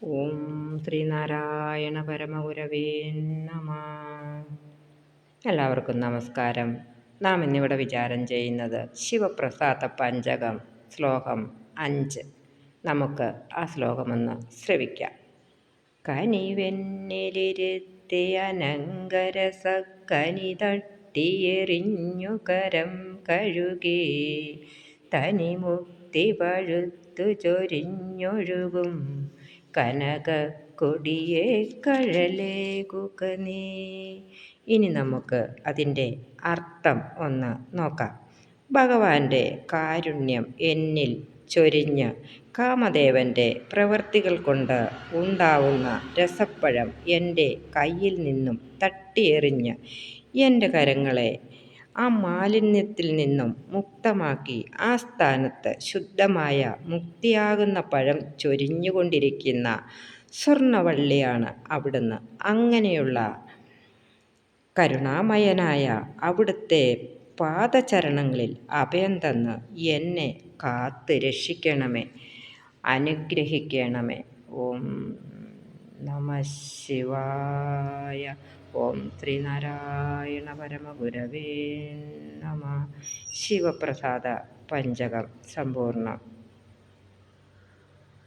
ഓം ശ്രീനാരായണ പരമഗുരവേ നമ. എല്ലാവർക്കും നമസ്കാരം. നാം ഇന്നിവിടെ വിചാരം ചെയ്യുന്നത് ശിവപ്രസാദ പഞ്ചകം ശ്ലോകം 5. നമുക്ക് ആ ശ്ലോകമൊന്ന് ശ്രവിക്കാം. കനിവെന്നിലിരുത്തി അനങ്കരസക്കനി തട്ടിയെറിഞ്ഞു കരം കഴുകി തനിമുക്തി പഴുത്തു ചൊരിഞ്ഞൊഴുകും കനകക്കൊടിയെ കഴലേകുക നീ. ഇനി നമുക്ക് അതിൻ്റെ അർത്ഥം ഒന്ന് നോക്കാം. ഭഗവാന്റെ കാരുണ്യം എന്നിൽ ചൊരിഞ്ഞ് കാമദേവൻ്റെ പ്രവൃത്തികൾ കൊണ്ട് ഉണ്ടാവുന്ന രസപ്പഴം എൻ്റെ കയ്യിൽ നിന്നും തട്ടിയെറിഞ്ഞ് എൻ്റെ കരങ്ങളെ ആ മാലിന്യത്തിൽ നിന്നും മുക്തമാക്കി ആ സ്ഥാനത്ത് ശുദ്ധമായ മുക്തിയാകുന്ന പഴം ചൊരിഞ്ഞുകൊണ്ടിരിക്കുന്ന സ്വർണവള്ളിയാണ് അവിടുന്ന്. അങ്ങനെയുള്ള കരുണാമയനായ അവിടുത്തെ പാദചരണങ്ങളിൽ അഭയം തന്ന് എന്നെ കാത്ത് രക്ഷിക്കണമേ, അനുഗ്രഹിക്കണമേ. ഓം നമ ശിവായ. ഓം ശ്രീനാരായണ പരമഗുരവേ നമ. ശിവപ്രസാദ പഞ്ചകം സമ്പൂർണ്ണം.